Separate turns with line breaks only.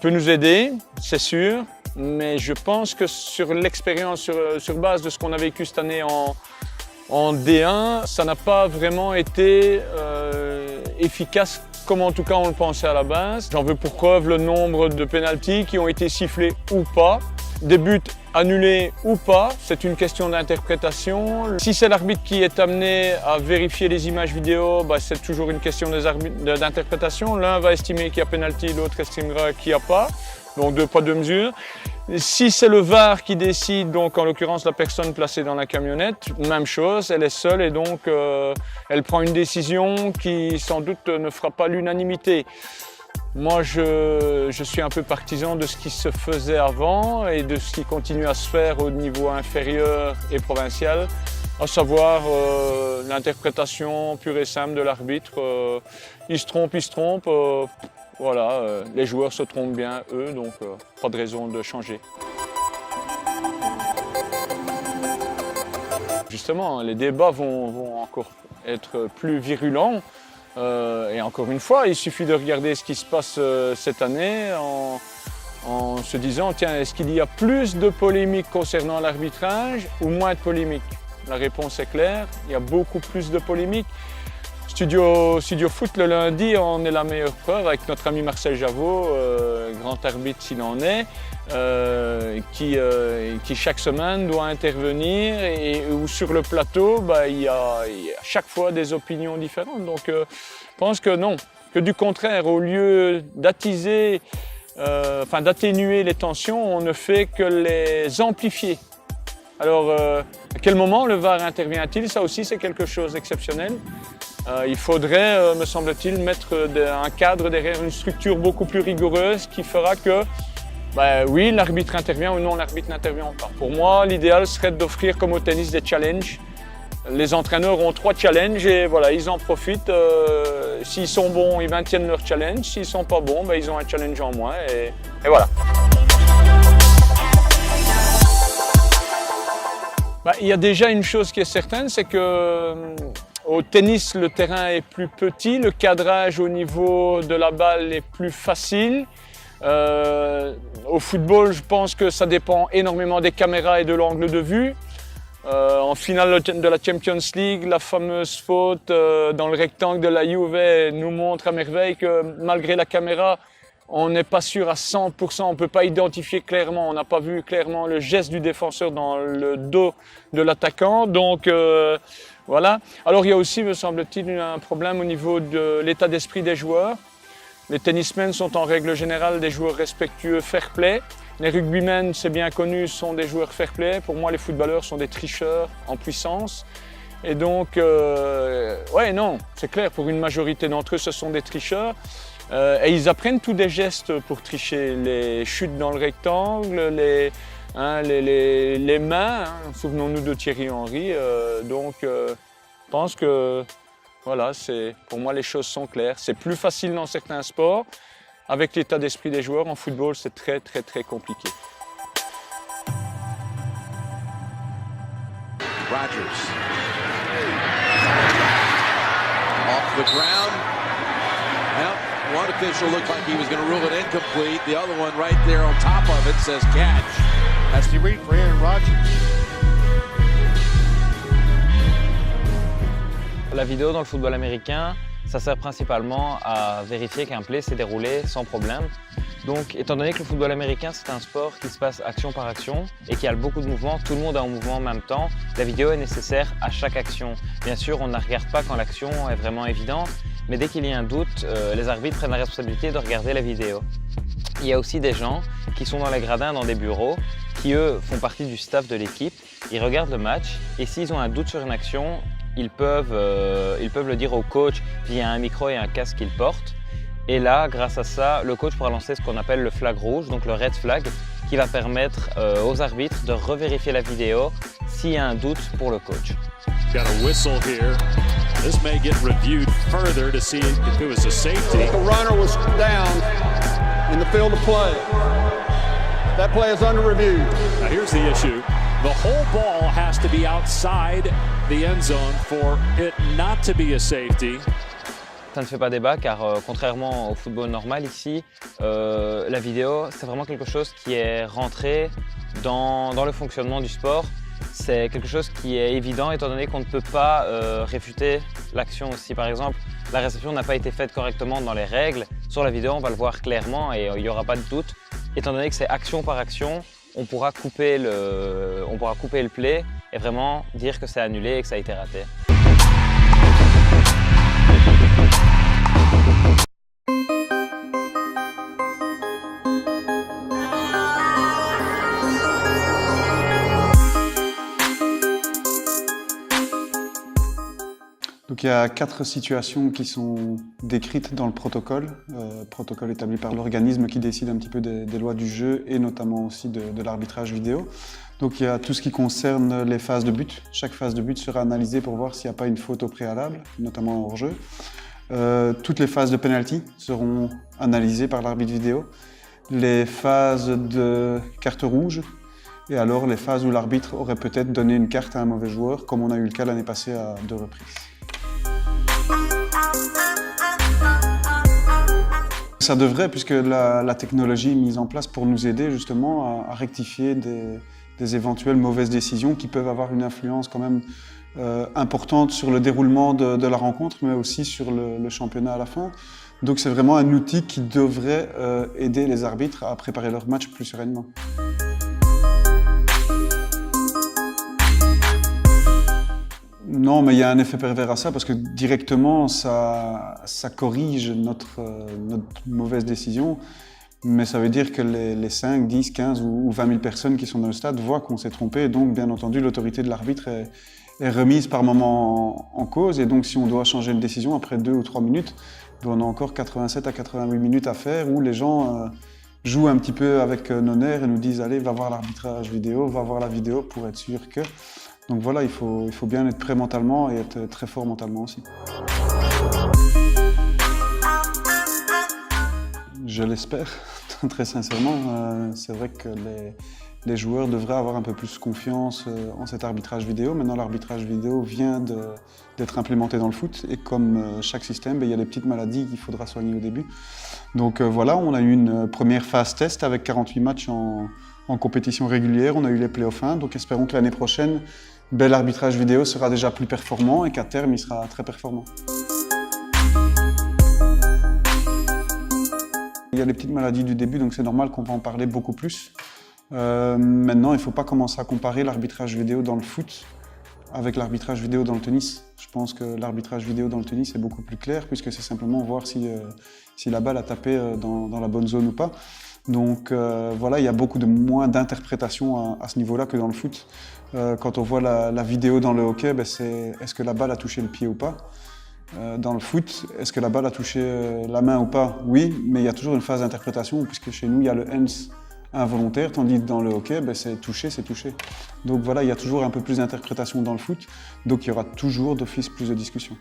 peut nous aider, c'est sûr, mais je pense que sur l'expérience, sur base de ce qu'on a vécu cette année en D1, ça n'a pas vraiment été efficace comme en tout cas on le pensait à la base. J'en veux pour preuve le nombre de pénaltys qui ont été sifflés ou pas, des buts annulés ou pas, c'est une question d'interprétation. Si c'est l'arbitre qui est amené à vérifier les images vidéo, c'est toujours une question d'interprétation. L'un va estimer qu'il y a pénalty, l'autre estimera qu'il n'y a pas. Donc deux poids, deux mesures. Si c'est le VAR qui décide, donc en l'occurrence la personne placée dans la camionnette, même chose, elle est seule et donc elle prend une décision qui sans doute ne fera pas l'unanimité. Moi je suis un peu partisan de ce qui se faisait avant et de ce qui continue à se faire au niveau inférieur et provincial, à savoir l'interprétation pure et simple de l'arbitre. Il se trompe. Voilà, les joueurs se trompent bien, eux, donc pas de raison de changer. Justement, les débats vont encore être plus virulents. Et encore une fois, il suffit de regarder ce qui se passe cette année en se disant, tiens, est-ce qu'il y a plus de polémiques concernant l'arbitrage ou moins de polémiques? La réponse est claire, il y a beaucoup plus de polémiques. Studio Foot le lundi, on est la meilleure preuve avec notre ami Marcel Javot, grand arbitre s'il en est, qui chaque semaine doit intervenir et où sur le plateau, il y a chaque fois des opinions différentes. Donc je pense que non, que du contraire, au lieu d'attiser, d'atténuer les tensions, on ne fait que les amplifier. Alors à quel moment le VAR intervient-il? Ça aussi c'est quelque chose d'exceptionnel. Il faudrait, me semble-t-il, mettre un cadre derrière une structure beaucoup plus rigoureuse qui fera que, oui, l'arbitre intervient ou non, l'arbitre n'intervient pas. Pour moi, l'idéal serait d'offrir comme au tennis des challenges. Les entraîneurs ont 3 challenges et voilà, ils en profitent. S'ils sont bons, ils maintiennent leur challenge. S'ils ne sont pas bons, ils ont un challenge en moins et voilà. Il y a déjà une chose qui est certaine, c'est que au tennis, le terrain est plus petit, le cadrage au niveau de la balle est plus facile. Au football, je pense que ça dépend énormément des caméras et de l'angle de vue. En finale de la Champions League, la fameuse faute dans le rectangle de la Juve nous montre à merveille que malgré la caméra, on n'est pas sûr à 100%, on ne peut pas identifier clairement, on n'a pas vu clairement le geste du défenseur dans le dos de l'attaquant. Donc voilà. Alors il y a aussi, me semble-t-il, un problème au niveau de l'état d'esprit des joueurs. Les tennismen sont en règle générale des joueurs respectueux, fair-play. Les rugbymen, c'est bien connu, sont des joueurs fair-play. Pour moi, les footballeurs sont des tricheurs en puissance. Et donc, non, c'est clair, pour une majorité d'entre eux, ce sont des tricheurs. Et ils apprennent tous des gestes pour tricher, les chutes dans le rectangle, les mains, souvenons-nous de Thierry Henry. Je pense que voilà, pour moi les choses sont claires. C'est plus facile dans certains sports. Avec l'état d'esprit des joueurs, en football, c'est très très très compliqué.
Rodgers. Off the ground. One official looked like he was going to rule it incomplete. The other one right there on top of it says catch.
That's the read for Aaron Rodgers.
La vidéo dans le football américain, ça sert principalement à vérifier qu'un play s'est déroulé sans problème. Donc, étant donné que le football américain, c'est un sport qui se passe action par action et qui a beaucoup de mouvements, tout le monde est en mouvement en même temps, la vidéo est nécessaire à chaque action. Bien sûr, on ne la regarde pas quand l'action est vraiment évidente, mais dès qu'il y a un doute, les arbitres prennent la responsabilité de regarder la vidéo. Il y a aussi des gens qui sont dans les gradins, dans des bureaux, qui eux font partie du staff de l'équipe, ils regardent le match et s'ils ont un doute sur une action, ils peuvent le dire au coach via un micro et un casque qu'ils portent. Et là, grâce à ça, le coach pourra lancer ce qu'on appelle le flag rouge, donc le red flag, qui va permettre aux arbitres de revérifier la vidéo s'il y a un doute pour le coach.
Got a whistle here. This may get reviewed further to see if it was a safety.
The runner was down in the field of play. That play is under review.
Now here's the issue. The whole ball has to be outside the end zone for it not to be a safety.
Ça ne fait pas débat car contrairement au football normal ici, la vidéo c'est vraiment quelque chose qui est rentré dans le fonctionnement du sport. C'est quelque chose qui est évident étant donné qu'on ne peut pas réfuter l'action. Si par exemple la réception n'a pas été faite correctement dans les règles, sur la vidéo on va le voir clairement et il n'y aura pas de doute. Étant donné que c'est action par action, on pourra couper le play et vraiment dire que c'est annulé et que ça a été raté.
Donc il y a 4 situations qui sont décrites dans le protocole établi par l'organisme qui décide un petit peu des lois du jeu et notamment aussi de l'arbitrage vidéo. Donc il y a tout ce qui concerne les phases de but. Chaque phase de but sera analysée pour voir s'il n'y a pas une faute au préalable, notamment en hors-jeu. Toutes les phases de penalty seront analysées par l'arbitre vidéo. Les phases de carte rouge et alors les phases où l'arbitre aurait peut-être donné une carte à un mauvais joueur, comme on a eu le cas l'année passée à 2 reprises. Ça devrait, puisque la technologie est mise en place pour nous aider justement à rectifier des éventuelles mauvaises décisions qui peuvent avoir une influence quand même importante sur le déroulement de la rencontre, mais aussi sur le championnat à la fin. Donc c'est vraiment un outil qui devrait aider les arbitres à préparer leur match plus sereinement. Non, mais il y a un effet pervers à ça parce que directement, ça corrige notre mauvaise décision. Mais ça veut dire que les 5, 10, 15 ou 20 000 personnes qui sont dans le stade voient qu'on s'est trompé. Et donc, bien entendu, l'autorité de l'arbitre est remise par moment en cause. Et donc, si on doit changer une décision après 2 ou 3 minutes, on a encore 87 à 88 minutes à faire où les gens jouent un petit peu avec nos nerfs et nous disent « Allez, va voir l'arbitrage vidéo, va voir la vidéo pour être sûr que… » Donc voilà, il faut bien être prêt mentalement et être très fort mentalement aussi. Je l'espère, très sincèrement. C'est vrai que les joueurs devraient avoir un peu plus confiance en cet arbitrage vidéo. Maintenant, l'arbitrage vidéo vient d'être implémenté dans le foot et comme chaque système, il y a des petites maladies qu'il faudra soigner au début. Donc voilà, on a eu une première phase test avec 48 matchs en compétition régulière. On a eu les playoffs 1, donc espérons que l'année prochaine, l'arbitrage vidéo sera déjà plus performant et qu'à terme, il sera très performant. Il y a les petites maladies du début, donc c'est normal qu'on va en parler beaucoup plus. Maintenant, il ne faut pas commencer à comparer l'arbitrage vidéo dans le foot avec l'arbitrage vidéo dans le tennis. Je pense que l'arbitrage vidéo dans le tennis est beaucoup plus clair puisque c'est simplement voir si la balle a tapé dans la bonne zone ou pas. Donc voilà, il y a beaucoup moins d'interprétation à ce niveau-là que dans le foot. Quand on voit la vidéo dans le hockey, c'est est-ce que la balle a touché le pied ou pas. Dans le foot, est-ce que la balle a touché la main ou pas? Oui, mais il y a toujours une phase d'interprétation puisque chez nous, il y a le hands involontaire, tandis que dans le hockey, c'est touché, c'est touché. Donc voilà, il y a toujours un peu plus d'interprétation dans le foot, donc il y aura toujours d'office plus de discussion.